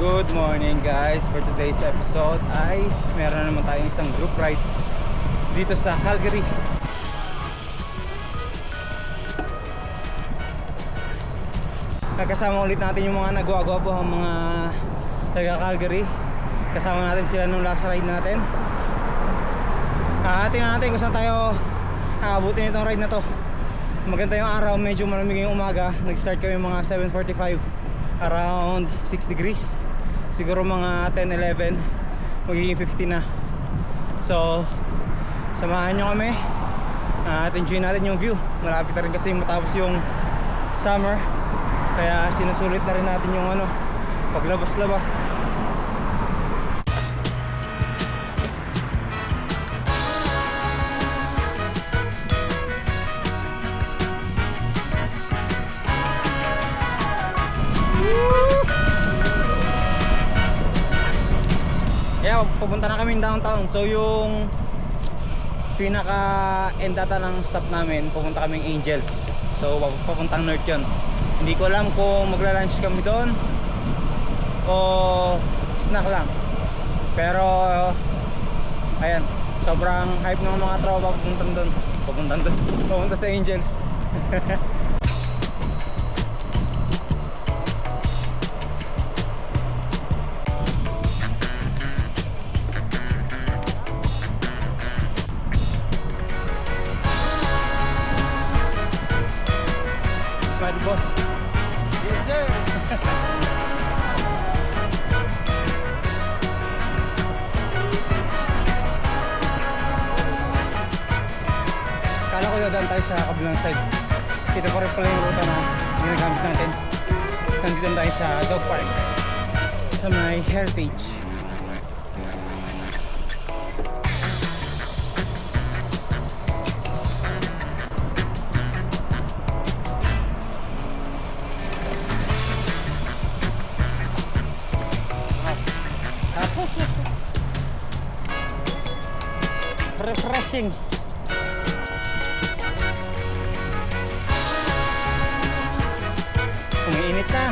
Good morning guys. For today's episode ay meron naman tayong isang group ride dito sa Calgary. Kasama ulit natin yung mga nagwagwapo, ang mga taga Calgary. Kasama natin sila nung last ride natin. Tingnan natin kung saan tayo aabutin itong ride na to. Maganda yung araw, medyo malamig yung umaga. Nag-start kami mga 7:45, around 6 degrees. Siguro mga 10-11 magiging 50 na. So samahan nyo kami at enjoy natin yung view. Malapit na rin kasi matapos yung summer, kaya sinusulit na rin natin yung paglabas-labas. Yeah, pupunta na kami downtown. So yung pinaka end data ng stop namin, pupunta kaming Angels. So papuntang North yun. Hindi ko alam kung magla-lunch kami doon o snack lang. Pero ayan, sobrang hype ng mga tropa pupunta sa Angels. Boss. Yes sir. Kala ko dadaan tayo sa kabilang side. Ito pa rin pala yung ruta na ginagamit natin. Nandito tayo sa dog park sa may Heritage. Refreshing. Umiinit na.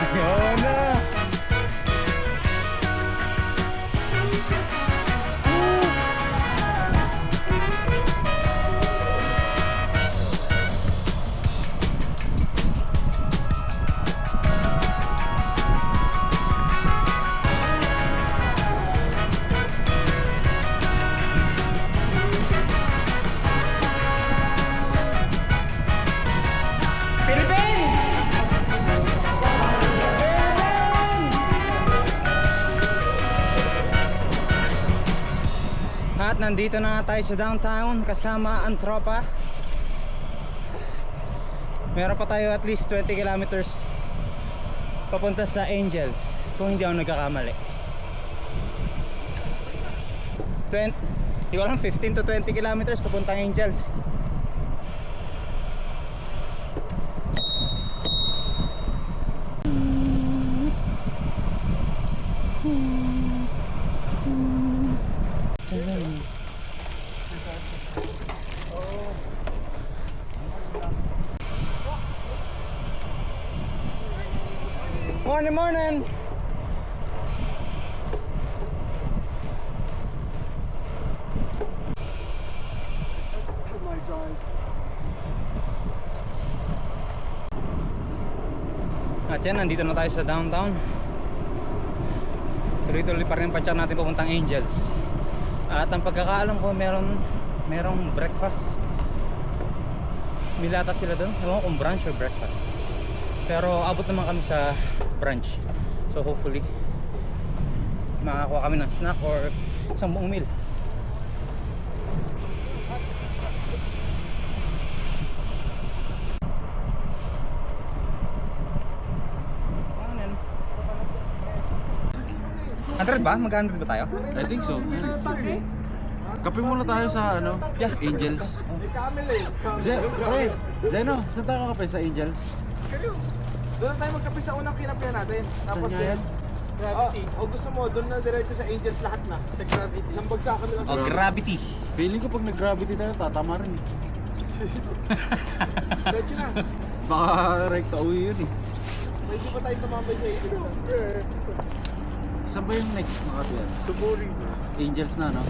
Ayun na. At nandito na tayo sa downtown kasama ang tropa. Meron pa tayo at least 20 kilometers papunta sa Angels, kung hindi ako nagkakamali. 15 to 20 kilometers papunta Angels. Morning. At yan, nandito na tayo sa downtown. Tuloy-tuloy pa rin patsyak natin papuntang Angels. At ang pagkakaalam ko, merong breakfast. Milata sila doon. Ewan ko kung brunch or breakfast. Pero abot naman kami sa brunch. So hopefully makakuha kami ng snack or isang buong meal. $100 ba? Mag-100 ba tayo? I think so. Kape muna tayo sa Angels. Zeno, saan tayo kakape sa Angels? Doon na tayo magkape sa unang kinapya natin. Tapos Saan nga yan? Gravity. O gusto mo, doon na diretso sa Angels lahat na. Sa Gravity. Isang bagsakan lang. Oh, Gravity. Feeling ko pag nag-gravity tayo, tatama rin Diretso na. Baka rekta uwi yun eh. Pwede pa tayo tumambay sa Angels na. Saan ba yung next makatuyan? Suburi. Angels na, no?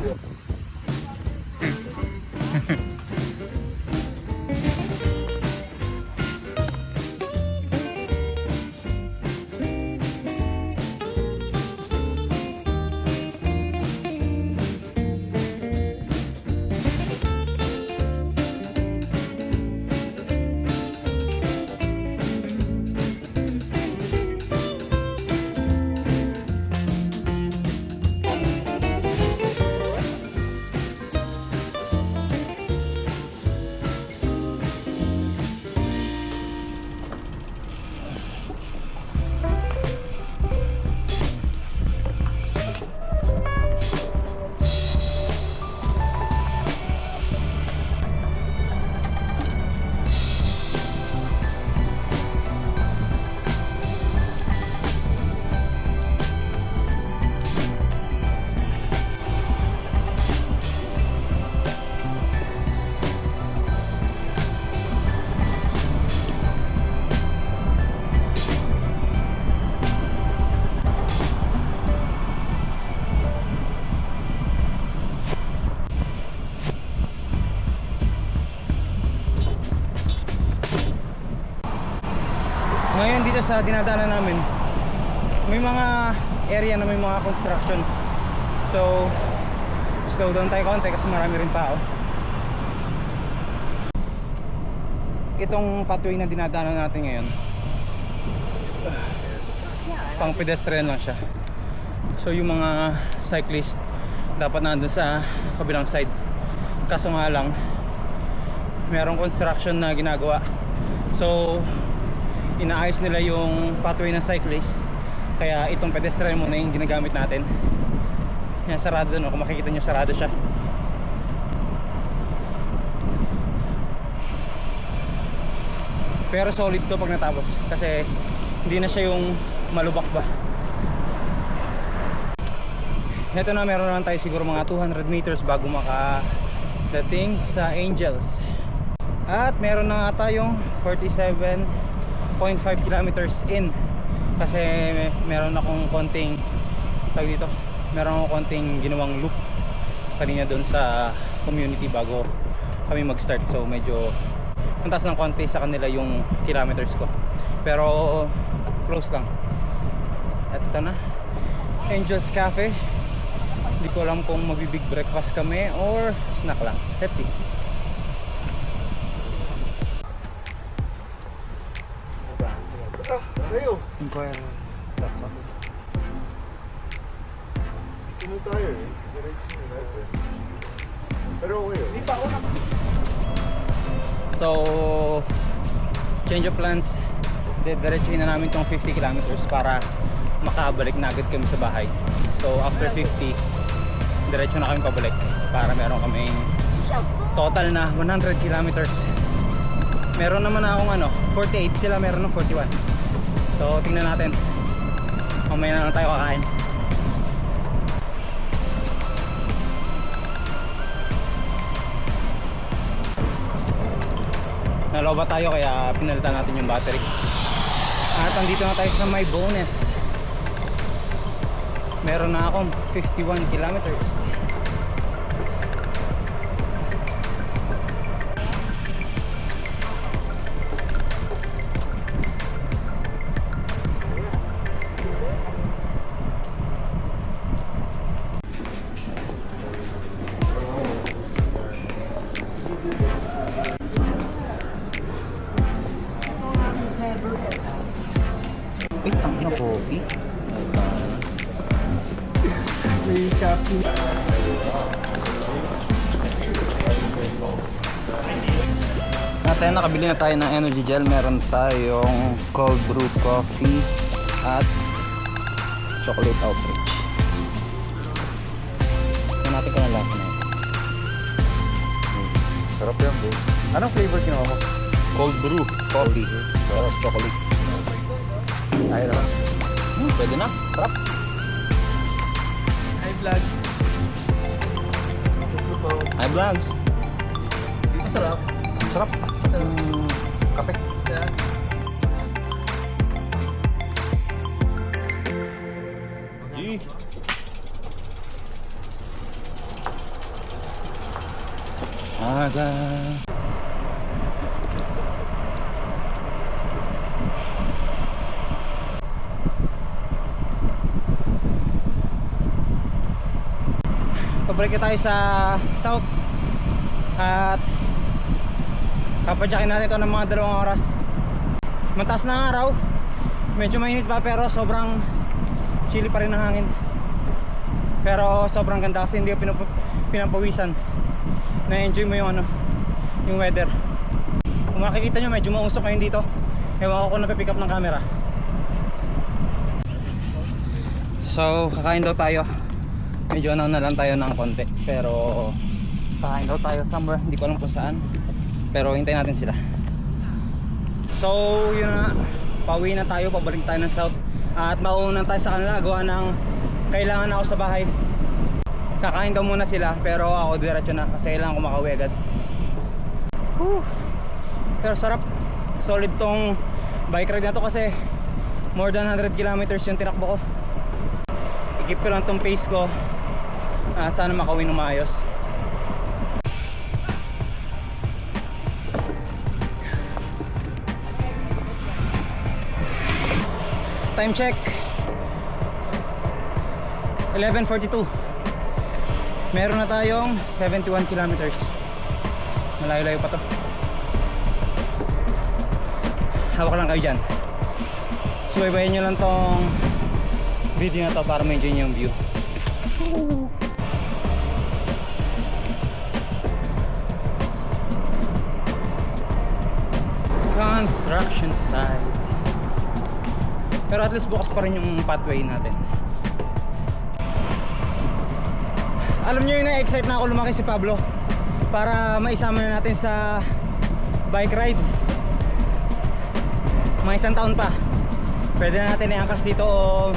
Ngayon dito sa dinadaanan namin, may mga area na may mga construction. So, slow down tayo konti kasi marami rin tao. Itong pathway na dinadaanan natin ngayon, pang pedestrian lang siya. So yung mga cyclist dapat nandun sa kabilang side. Kaso nga lang, merong construction na ginagawa. So inaayos nila yung pathway ng cyclist, kaya itong pedestrian muna yung ginagamit natin. Yan, sarado, no? Kung makikita nyo, sarado siya. Pero solid to pag natapos, kasi hindi na siya yung malubak ba. Ito na, meron naman tayo siguro mga 200 meters bago makadating sa Angels. At meron na nga tayong 47.5 kilometers in, kasi meron akong konting tawag dito, meron akong konting ginawang loop kanina doon sa community bago kami mag-start. So medyo ang taas ng konti sa kanila yung kilometers ko, pero close lang. At ito na, Angels Cafe. Hindi ko alam kung magbibig breakfast kami or snack lang. Let's see. Tayo. Inquire. That's all. Ano tayo eh? Diretso na natin. Pero okay yun. Di pa ako na. So, change of plans. Diretsuhin na namin tong 50 kilometers para makabalik na agad kami sa bahay. So, after 50, diretso na kami pabalik para meron kaming total na 100 kilometers. Meron naman akong 48, sila meron ng 41. So, tingnan natin. Mamaya na lang tayo kakain. Naloba tayo kaya pinalitan natin yung battery. At andito na tayo sa my bonus. Meron na akong 51 kilometers. Ay, tang na coffee. May coffee. At ayun, nakabili na tayo ng energy gel. Meron tayong cold brew coffee at chocolate outreach. Tignan natin kung ang lasa na ito. Sarap yan, bro. Anong flavor kinuha mo? Cold brew coffee. Tapos chocolate. Ayaw naman. Pwede na. Sarap. Hi vlogs. Hi vlogs. Sarap. Sarap. Kape. Aga. Pabalik tayo sa south at papadyakin natin ito ng mga 2 oras. Mataas na ang araw, medyo mainit pa pero sobrang chilly pa rin ang hangin. Pero sobrang ganda kasi hindi ka pinapawisan. Na-enjoy mo yung yung weather. Kung makikita nyo medyo mausok ngayon dito. Ewan ko kung napipick up ng camera. So kakain daw tayo. Medyo na lang tayo ng konti. Pero kakain daw tayo somewhere, hindi ko alam kung saan. Pero hintayin natin sila. So yun na, pauwi na tayo, pabalik tayo ng south. At mauunan tayo sa kanila, gawa ng kailangan ako sa bahay. Kakain daw muna sila, pero ako diretso na kasi kailangan ko makauwi agad. Whew. Pero sarap, solid tong bike ride na to kasi more than 100 kilometers yung tinakbo ko. I-keep ko lang tong pace ko at sana makauwi ng maayos. Time check 11:42. Meron na tayong 71 kilometers. Malayo-layo pa to. Hawak lang kayo dyan. Subaybayin nyo lang tong video na to para ma-enjoy nyo yung view. Construction site. Pero at least bukas pa rin yung pathway natin. Alam nyo yun, na-excite na ako lumaki si Pablo para maisama na natin sa bike ride. Mga 1 taon pa pwede na natin i-angkas dito o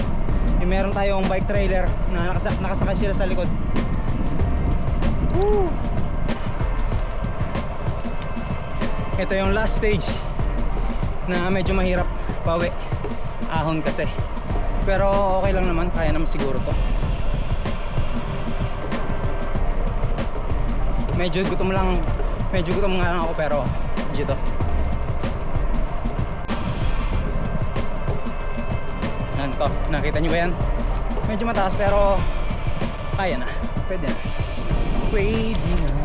meron tayong bike trailer na nakasakay sila sa likod. Woo! Ito yung last stage na medyo mahirap pawi, ahon kasi, pero okay lang naman, kaya naman siguro to. Medyo gutom nga lang ako pero dito. Yan to, nakita nyo ba yan? Medyo mataas pero kaya na, pwede na. Pwede na.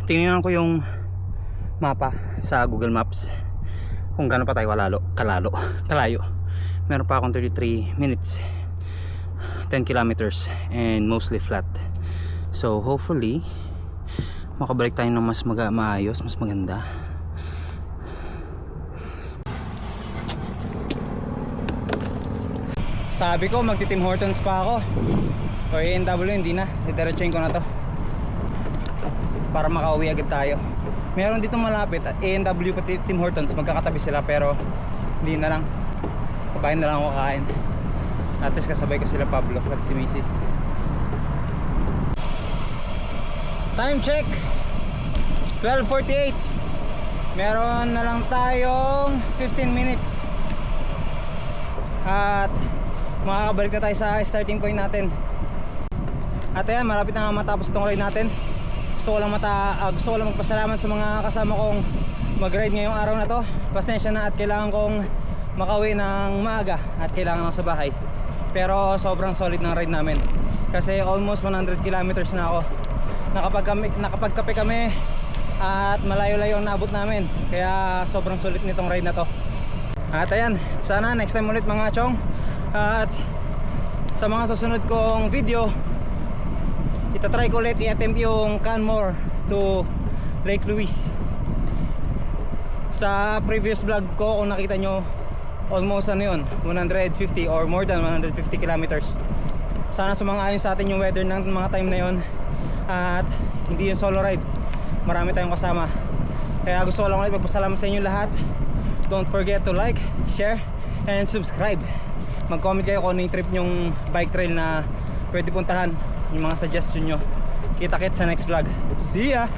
Tingnan ko yung mapa sa Google Maps kung gaano pa tayo kalayo. Meron pa akong 33 minutes, 10 kilometers and mostly flat. So hopefully makabalik tayo ng mas maayos, mas maganda. Sabi ko magti-Tim Hortons pa ako o A&W, hindi na, didiretsuhin ko na to para makauwi agad tayo. Meron dito malapit at A&W pati Tim Hortons, magkakatabi sila pero hindi na lang, sabahin na lang ako kakain. At least kasabay ko sila Pablo at si Mrs. Time check 12:48. Meron na lang tayong 15 minutes at makakabalik na tayo sa starting point natin. At ayan, malapit na matapos itong ride natin. Gusto ko lang magpasalamat sa mga kasama kong mag-ride ngayong araw na to. Pasensya na at kailangan kong makauwi ng maaga at kailangan ako sa bahay. Pero sobrang solid ng ride namin kasi almost 100 kilometers na ako. Nakapagkape kami at malayo-layo ang naabot namin. Kaya sobrang solid nitong ride na to. At ayan, sana next time ulit mga chong. At sa mga susunod kong video, itatry ko ulit i-attempt yung Canmore to Lake Louise. Sa previous vlog ko, kung nakita nyo, almost 150 or more than 150 kilometers. Sana sumang-ayon sa atin yung weather ng mga time na yon. At hindi yung solo ride, marami tayong kasama. Kaya gusto ko lang ulit magpasalamat sa inyo lahat. Don't forget to like, share, and subscribe Mag-comment kayo kung ano yung trip nyong bike trail na pwede puntahan, yung mga suggestion nyo. Kita-kits sa next vlog. See ya!